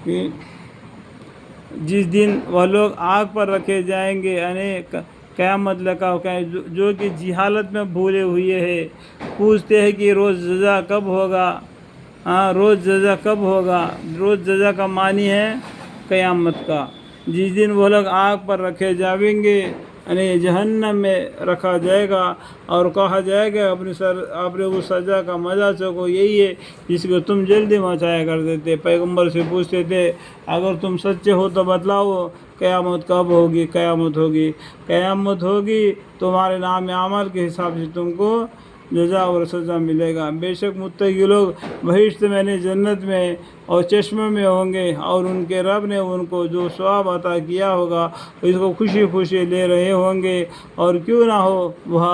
کہ جس دن وہ لوگ آگ پر رکھے جائیں گے، یعنی قیامت لگا جو کہ جہالت میں بھولے ہوئے ہیں، پوچھتے ہیں کہ روز جزا کب ہوگا؟ روز جزا کب ہوگا؟ روز جزا کا معنی ہے قیامت کا۔ جس دن وہ لوگ آگ پر رکھے جائیں گے، یعنی جہنم میں رکھا جائے گا، اور کہا جائے گا اپنے اس سزا کا مزہ چکھو، یہی ہے جس کو تم جلدی مچایا کرتے تھے۔ پیغمبر سے پوچھتے تھے اگر تم سچے ہو تو بتلاؤ قیامت کب ہوگی؟ قیامت ہوگی تمہارے نام اعمال کے حساب سے تم کو جزا اور سزا ملے گا۔ بے شک متقی لوگ بہشت میں، یعنی جنت میں اور چشموں میں ہوں گے، اور ان کے رب نے ان کو جو ثواب عطا کیا ہوگا اس کو خوشی خوشی لے رہے ہوں گے۔ اور کیوں نہ ہو وہ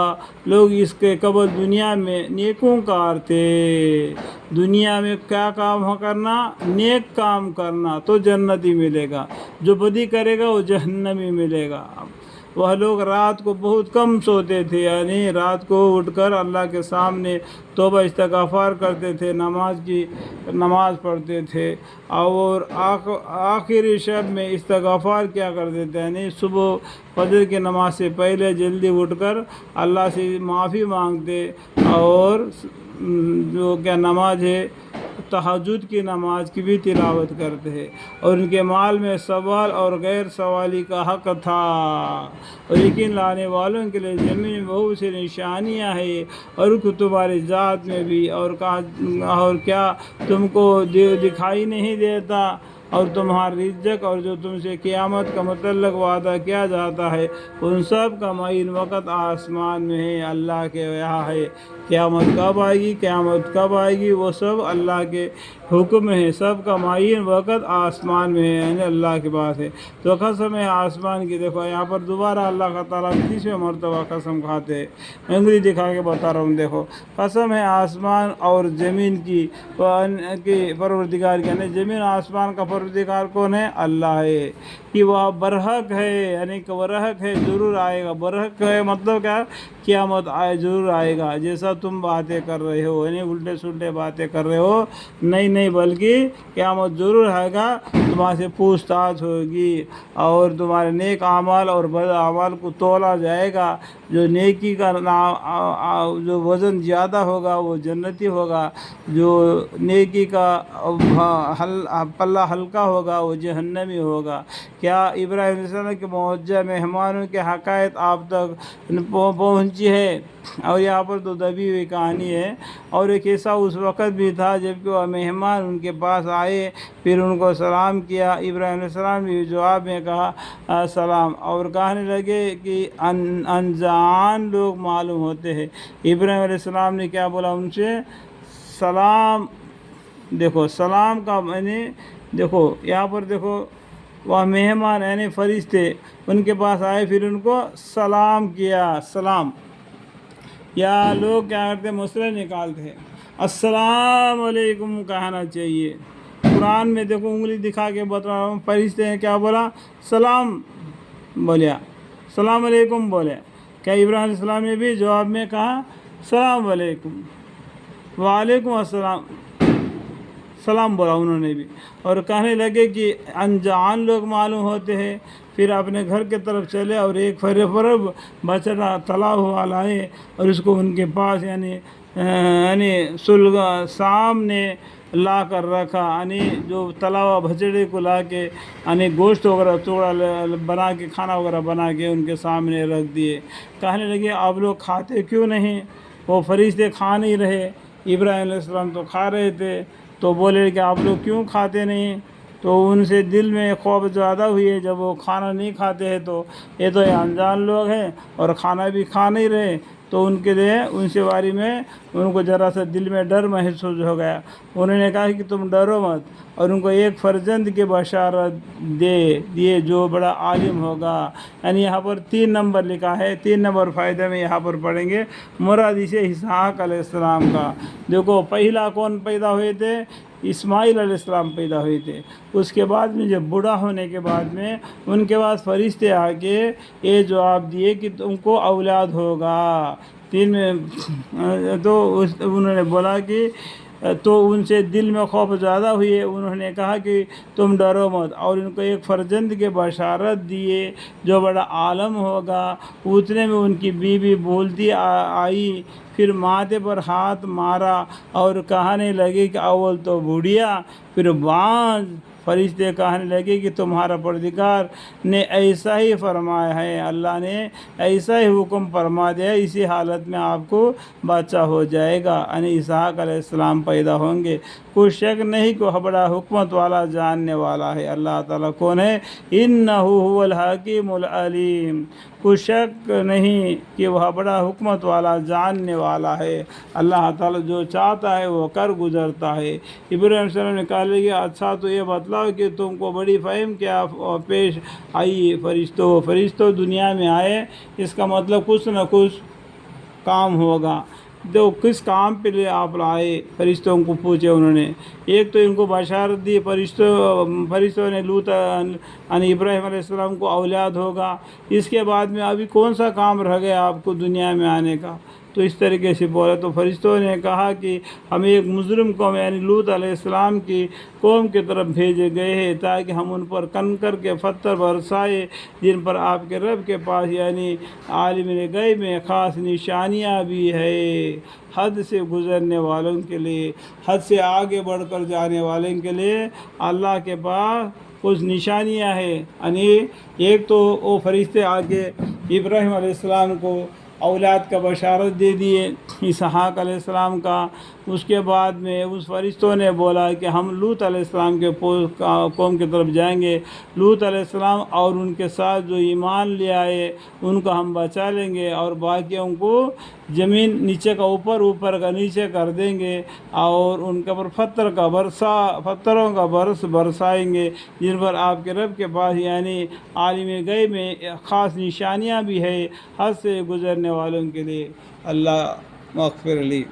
لوگ اس کے قبل دنیا میں نیکوں کار تھے۔ دنیا میں کیا کام کرنا؟ نیک کام کرنا تو جنتی ملے گا، جو بدی کرے گا وہ جہنمی ملے گا۔ وہ لوگ رات کو بہت کم سوتے تھے، یعنی رات کو اٹھ کر اللہ کے سامنے توبہ استغفار کرتے تھے، نماز پڑھتے تھے، اور آخری شب میں استغفار کیا کرتے تھے، یعنی صبح فجر کی نماز سے پہلے جلدی اٹھ کر اللہ سے معافی مانگتے، اور جو کیا نماز ہے تہجد کی نماز کی بھی تلاوت کرتے ہیں۔ اور ان کے مال میں سوال اور غیر سوالی کا حق تھا۔ اور یقین لانے والوں کے لیے زمین میں بہت سی نشانیاں ہیں، اور تمہاری ذات میں بھی، اور کیا تم کو دکھائی نہیں دیتا؟ اور تمہاری رزق اور جو تم سے قیامت کا متعلق وعدہ کیا جاتا ہے، ان سب کا معین وقت آسمان میں ہے، اللہ کے یہاں ہے۔ قیامت کب آئے گی وہ سب اللہ کے حکم ہے، سب کا معین وقت آسمان میں ہے، یعنی اللہ کے پاس ہے۔ تو قسم ہے آسمان کی، دیکھو یہاں پر دوبارہ اللہ تعالیٰ 30ویں مرتبہ قسم کھاتے ہیں۔ میں انگلی دکھا کے بتا رہا ہوں، دیکھو قسم ہے آسمان اور زمین کی پروردگار کی، یعنی زمین آسمان کا پروردگار کون ہے؟ اللہ ہے، کہ وہ برحق ہے، یعنی کہ برحق ہے، ضرور آئے گا۔ برحق ہے مطلب کیا؟ قیامت ضرور آئے گا، جیسا تم باتیں کر رہے ہو، یعنی الٹے سلٹے باتیں کر رہے ہو، نہیں بلکہ قیامت ضرور آئے گا، تمہارے سے پوچھ تاچھ ہوگی، اور تمہارے نیک اعمال اور بد اعمال کو تولا جائے گا۔ جو نیکی کا جو وزن زیادہ ہوگا وہ جنتی ہوگا، جو نیکی کا پلہ ہلکا ہوگا وہ جہنمی ہوگا۔ کیا ابراہیم علیہ السلام کے معجزہ مہمانوں کے حقائق آپ تک پہنچی ہے؟ اور یہاں پر تو دبی ہوئی کہانی ہے۔ اور ایک ایسا اس وقت بھی تھا جب کہ وہ مہمان ان کے پاس آئے، پھر ان کو سلام کیا، ابراہیم علیہ السلام نے جواب میں کہا سلام، اور کہنے لگے کہ انجان لوگ معلوم ہوتے ہیں۔ ابراہیم علیہ السلام نے کیا بولا ان سے؟ سلام۔ دیکھو سلام کا معنی، دیکھو یہاں پر دیکھو، وہ مہمان یعنی فرشتے ان کے پاس آئے، پھر ان کو سلام کیا، سلام۔ یا لوگ کیا کرتے؟ مسئلے نکالتے ہیں، السلام علیکم کہنا چاہیے۔ قرآن میں دیکھو انگلی دکھا کے بتا رہا ہوں، فرشتے نے کیا بولا؟ سلام بولیا، السلام علیکم بولے۔ کیا ابراہیم علیہ السلام نے بھی جواب میں کہا السلام علیکم، وعلیکم السلام، سلام بولا انہوں نے بھی، اور کہنے لگے کہ انجان لوگ معلوم ہوتے ہیں۔ پھر اپنے گھر کے طرف چلے اور ایک فرب بچڑا تلا ہوا لائے، اور اس کو ان کے پاس یعنی سامنے لا کر رکھا، یعنی جو تلا ہوا بچڑے کو لا کے یعنی گوشت وغیرہ توڑا بنا کے، کھانا وغیرہ بنا کے ان کے سامنے رکھ دیے۔ کہنے لگے آپ لوگ کھاتے کیوں نہیں؟ وہ فرشتے کھا نہیں رہے، ابراہیم علیہ السلام تو کھا رہے تھے، تو بولے کہ آپ لوگ کیوں کھاتے نہیں؟ تو ان سے دل میں خوف زیادہ ہوئی ہے، جب وہ کھانا نہیں کھاتے ہیں تو یہ تو انجان لوگ ہیں اور کھانا بھی کھا نہیں رہے، تو ان کے لیے ان سے بارے میں ان کو ذرا سا دل میں ڈر محسوس ہو گیا۔ انہوں نے کہا کہ تم ڈرو مت، اور ان کو ایک فرزند کی بشارت دیے جو بڑا عالم ہوگا۔ یعنی یہاں پر 3 نمبر لکھا ہے، 3 نمبر فائدہ میں یہاں پر پڑھیں گے، مراد اسے اسحاق علیہ السلام کا۔ دیکھو پہلا کون پیدا ہوئے تھے؟ اسماعیل علیہ السلام پیدا ہوئے تھے۔ اس کے بعد میں جب بوڑھا ہونے کے بعد میں ان کے پاس فرشتے آ کے یہ جواب دیے کہ تم کو اولاد ہوگا۔ تو انہوں نے بولا کہ تو ان سے دل میں خوف زیادہ ہوئے، انہوں نے کہا کہ تم ڈرو مت، اور ان کو ایک فرزند کے بشارت دیے جو بڑا عالم ہوگا۔ اتنے میں ان کی بیوی بولتی آئی، پھر ماتھے پر ہاتھ مارا اور کہنے لگے کہ اول تو بوڑھیا پھر بعض۔ فرشتے کہنے لگے کہ تمہارا پروردگار نے ایسا ہی فرمایا ہے، اللہ نے ایسا ہی حکم فرما دیا، اسی حالت میں آپ کو بچہ ہو جائے گا، یعنی اسحاق علیہ السلام پیدا ہوں گے۔ کوئی شک نہیں کہ وہ بڑا حکمت والا جاننے والا ہے۔ اللہ تعالیٰ کون ہے؟ انہ هو الحکیم العلیم۔ کوئی شک نہیں کہ وہ بڑا حکمت والا جاننے والا ہے۔ اللہ تعالیٰ جو چاہتا ہے وہ کر گزرتا ہے۔ ابراہیم علیہ السلام نے کہا کہ اچھا تو یہ بتلاؤ کہ تم کو بڑی فہم کیا پیش آئی فرشتوں دنیا میں آئے، اس کا مطلب کچھ نہ کچھ کام ہوگا۔ تو کس کام پہ لے آپ لائے؟ فرشتوں کو پوچھے انہوں نے۔ ایک تو ان کو بشارت دی، فرشتوں نے لوط یعنی ابراہیم علیہ السلام کو اولاد ہوگا، اس کے بعد میں ابھی کون سا کام رہ گیا آپ کو دنیا میں آنے کا؟ تو اس طریقے سے بولا تو فرشتوں نے کہا کہ ہم ایک مجرم قوم یعنی لوط علیہ السلام کی قوم کی طرف بھیجے گئے ہیں تاکہ ہم ان پر کنکر کے پتھر برسائے جن پر آپ کے رب کے پاس یعنی عالم غیب میں خاص نشانیاں بھی ہے، حد سے گزرنے والوں کے لیے، حد سے آگے بڑھ کر جانے والوں کے لیے اللہ کے پاس کچھ نشانیاں ہیں۔ یعنی ایک تو وہ فرشتے آگے ابراہیم علیہ السلام کو اولاد کا بشارت دے دیے اسحاق علیہ السلام کا۔ اس کے بعد میں اس فرشتوں نے بولا کہ ہم لوط علیہ السلام کے قوم کی طرف جائیں گے، لوط علیہ السلام اور ان کے ساتھ جو ایمان لے آئے ان کو ہم بچا لیں گے، اور باقیوں کو زمین نیچے کا اوپر کا نیچے کر دیں گے، اور ان کے اوپر پتھروں کا برس برسائیں گے جن پر آپ کے رب کے پاس یعنی عالم غیب میں خاص نشانیاں بھی ہے حد سے گزرنے والوں کے لیے۔ اللہ مغفر لی۔